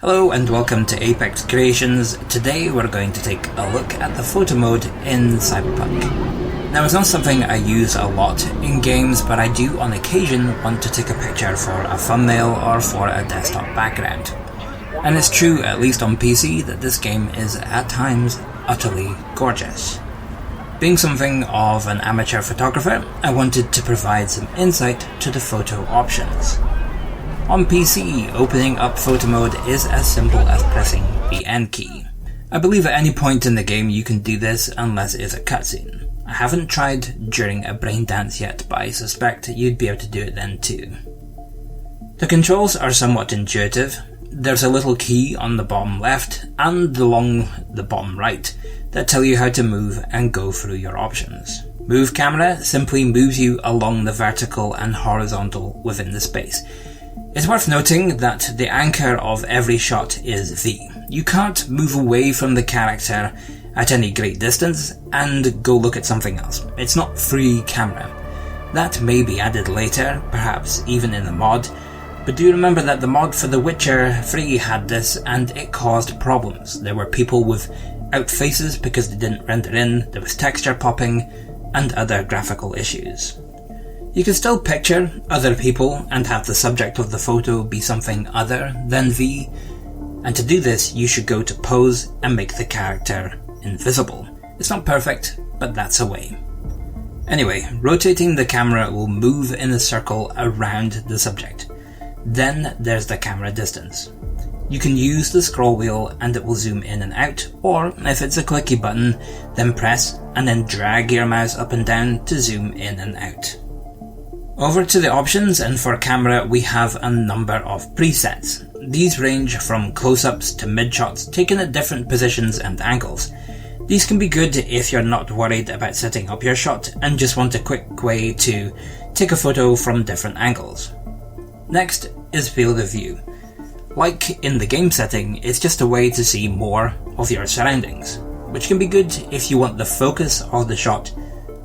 Hello and welcome to Apex Creations. Today we're going to take a look at the photo mode in Cyberpunk. Now it's not something I use a lot in games, but I do on occasion want to take a picture for a thumbnail or for a desktop background. And it's true, at least on PC, that this game is at times utterly gorgeous. Being something of an amateur photographer, I wanted to provide some insight to the photo options. On PC, opening up photo mode is as simple as pressing the N key. I believe at any point in the game you can do this unless it's a cutscene. I haven't tried during a brain dance yet, but I suspect you'd be able to do it then too. The controls are somewhat intuitive. There's a little key on the bottom left and along the bottom right that tell you how to move and go through your options. Move camera simply moves you along the vertical and horizontal within the space. It's worth noting that the anchor of every shot is V. You can't move away from the character at any great distance and go look at something else. It's not free camera. That may be added later, perhaps even in the mod, but do remember that the mod for The Witcher 3 had this and it caused problems. There were people with out faces because they didn't render in, there was texture popping, and other graphical issues. You can still picture other people and have the subject of the photo be something other than V, and to do this you should go to pose and make the character invisible. It's not perfect, but that's a way. Anyway, rotating the camera will move in a circle around the subject. Then there's the camera distance. You can use the scroll wheel and it will zoom in and out, or if it's a clicky button, then press and then drag your mouse up and down to zoom in and out. Over to the options, and for camera we have a number of presets. These range from close-ups to mid-shots taken at different positions and angles. These can be good if you're not worried about setting up your shot and just want a quick way to take a photo from different angles. Next is field of view. Like in the game setting, it's just a way to see more of your surroundings, which can be good if you want the focus of the shot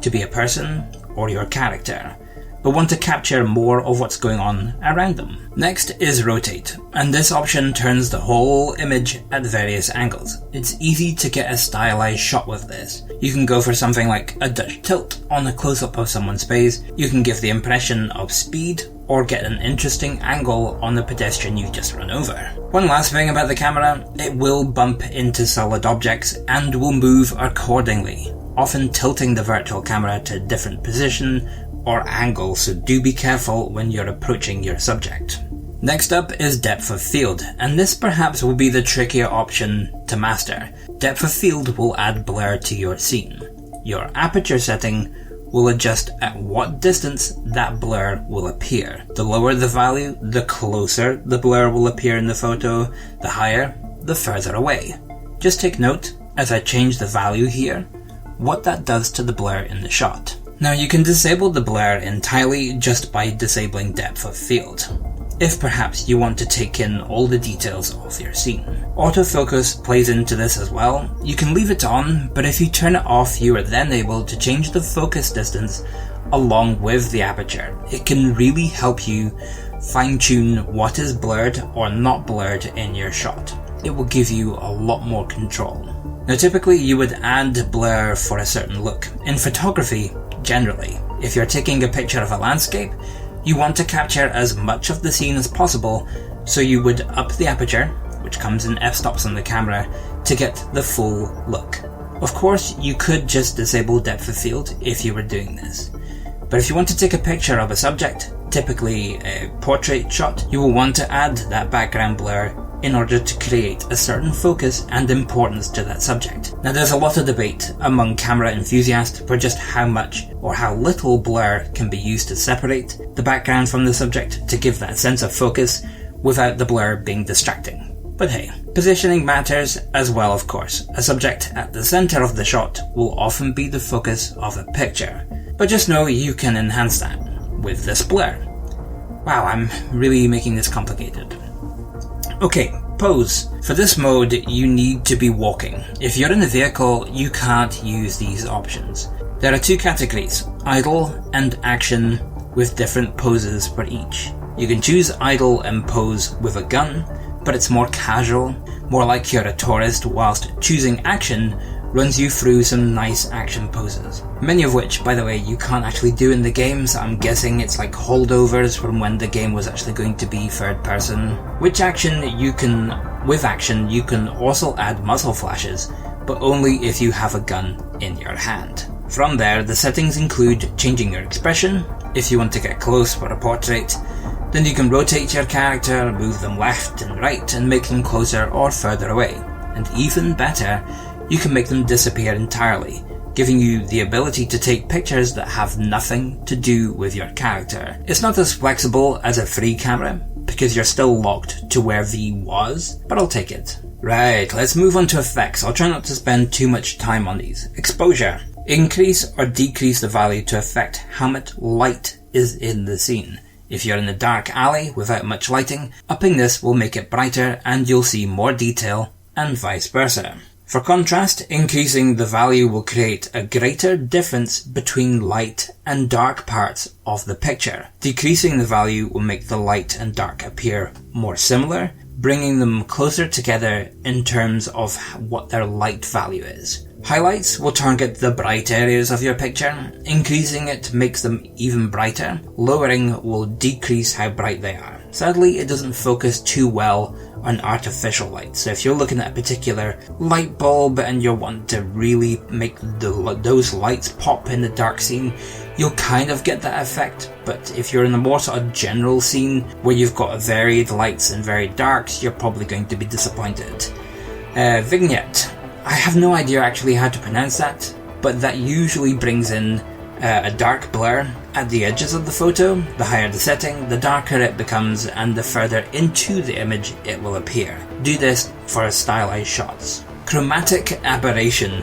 to be a person or your character, but want to capture more of what's going on around them. Next is rotate, and this option turns the whole image at various angles. It's easy to get a stylized shot with this. You can go for something like a Dutch tilt on a close-up of someone's face, you can give the impression of speed, or get an interesting angle on the pedestrian you've just run over. One last thing about the camera, it will bump into solid objects and will move accordingly, often tilting the virtual camera to a different position or angle, so do be careful when you're approaching your subject. Next up is depth of field, and this perhaps will be the trickier option to master. Depth of field will add blur to your scene. Your aperture setting will adjust at what distance that blur will appear. The lower the value, the closer the blur will appear in the photo, the higher, the further away. Just take note, as I change the value here, what that does to the blur in the shot. Now you can disable the blur entirely just by disabling depth of field, if perhaps you want to take in all the details of your scene. Autofocus plays into this as well. You can leave it on, but if you turn it off you are then able to change the focus distance along with the aperture. It can really help you fine-tune what is blurred or not blurred in your shot. It will give you a lot more control. Now typically you would add blur for a certain look. In photography, generally, if you're taking a picture of a landscape, you want to capture as much of the scene as possible, so you would up the aperture, which comes in f-stops on the camera, to get the full look. Of course, you could just disable depth of field if you were doing this. But if you want to take a picture of a subject, typically a portrait shot, you will want to add that background blur in order to create a certain focus and importance to that subject. Now there's a lot of debate among camera enthusiasts for just how much or how little blur can be used to separate the background from the subject to give that sense of focus without the blur being distracting. But hey, positioning matters as well, of course. A subject at the center of the shot will often be the focus of a picture, but just know you can enhance that with this blur. Wow, I'm really making this complicated. Okay, pose. For this mode, you need to be walking. If you're in a vehicle, you can't use these options. There are two categories, idle and action, with different poses for each. You can choose idle and pose with a gun, but it's more casual, more like you're a tourist, whilst choosing action runs you through some nice action poses. Many of which, by the way, you can't actually do in the game, so I'm guessing it's like holdovers from when the game was actually going to be third person. With action, you can also add muzzle flashes, but only if you have a gun in your hand. From there, the settings include changing your expression, if you want to get close for a portrait. Then you can rotate your character, move them left and right, and make them closer or further away. And even better, you can make them disappear entirely, giving you the ability to take pictures that have nothing to do with your character. It's not as flexible as a free camera, because you're still locked to where V was, but I'll take it. Right, let's move on to effects. I'll try not to spend too much time on these. Exposure. Increase or decrease the value to affect how much light is in the scene. If you're in a dark alley without much lighting, upping this will make it brighter and you'll see more detail, and vice versa. For contrast, increasing the value will create a greater difference between light and dark parts of the picture. Decreasing the value will make the light and dark appear more similar, bringing them closer together in terms of what their light value is. Highlights will target the bright areas of your picture. Increasing it makes them even brighter. Lowering will decrease how bright they are. Sadly, it doesn't focus too well on artificial light. So if you're looking at a particular light bulb and you want to really make those lights pop in the dark scene, you'll kind of get that effect. But if you're in a more sort of general scene where you've got varied lights and varied darks, you're probably going to be disappointed. Vignette. I have no idea actually how to pronounce that, but that usually brings in a dark blur at the edges of the photo. The higher the setting, the darker it becomes, and the further into the image it will appear. Do this for stylized shots. Chromatic aberration.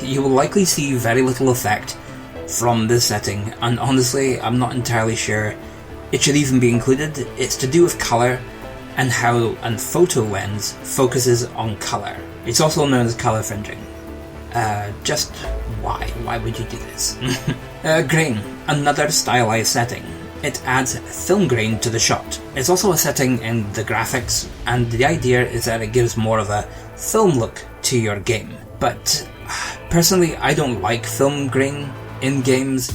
You will likely see very little effect from this setting, and honestly, I'm not entirely sure it should even be included. It's to do with color and how a photo lens focuses on color. It's also known as color fringing. Just why? Why would you do this? Grain, another stylized setting. It adds film grain to the shot. It's also a setting in the graphics, and the idea is that it gives more of a film look to your game. But personally, I don't like film grain in games,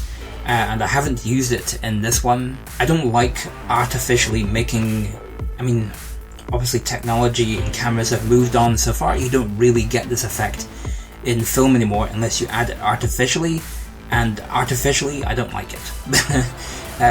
and I haven't used it in this one. I don't like artificially making... obviously technology and cameras have moved on so far, you don't really get this effect in film anymore unless you add it artificially, and artificially I don't like it.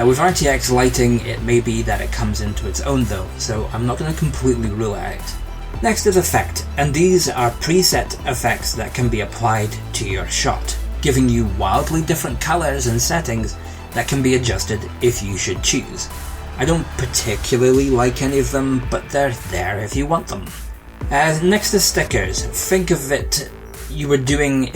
With RTX lighting, it may be that it comes into its own though, so I'm not going to completely rule it out. Next is effect, and these are preset effects that can be applied to your shot, giving you wildly different colors and settings that can be adjusted if you should choose. I don't particularly like any of them, but they're there if you want them. Next is stickers. Think of it, if you were doing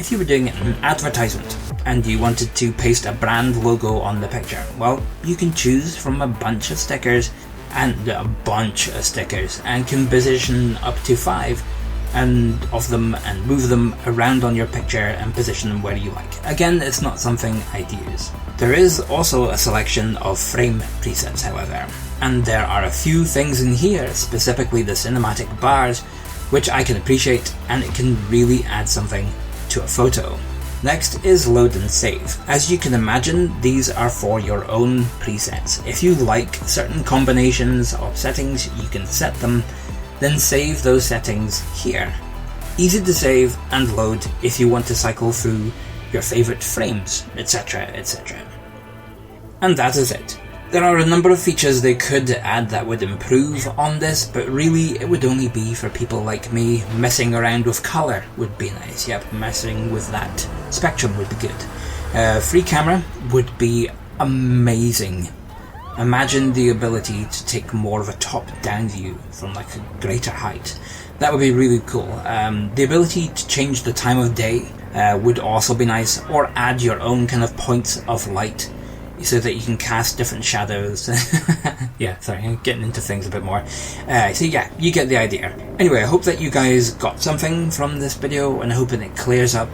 an advertisement and you wanted to paste a brand logo on the picture. Well, you can choose from a bunch of stickers and can position up to 5 of them and move them around on your picture and position them where you like. Again, it's not something I'd use. There is also a selection of frame presets, however, and there are a few things in here, specifically the cinematic bars, which I can appreciate, and it can really add something to a photo. Next is load and save. As you can imagine, these are for your own presets. If you like certain combinations of settings, you can set them, then save those settings here. Easy to save and load if you want to cycle through your favorite frames, etc, etc. And that is it. There are a number of features they could add that would improve on this, but really it would only be for people like me. Messing around with color would be nice. Yep, messing with that spectrum would be good. Free camera would be amazing. Imagine the ability to take more of a top-down view from like a greater height. That would be really cool. The ability to change the time of day would also be nice, or add your own kind of points of light so that you can cast different shadows. Yeah, sorry, I'm getting into things a bit more. So yeah, you get the idea. Anyway, I hope that you guys got something from this video, and I hope that it clears up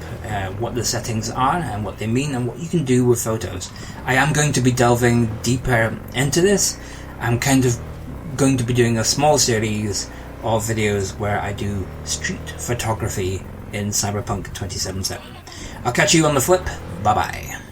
what the settings are and what they mean and what you can do with photos. I am going to be delving deeper into this. I'm kind of going to be doing a small series of videos where I do street photography in Cyberpunk 2077. I'll catch you on the flip. Bye bye.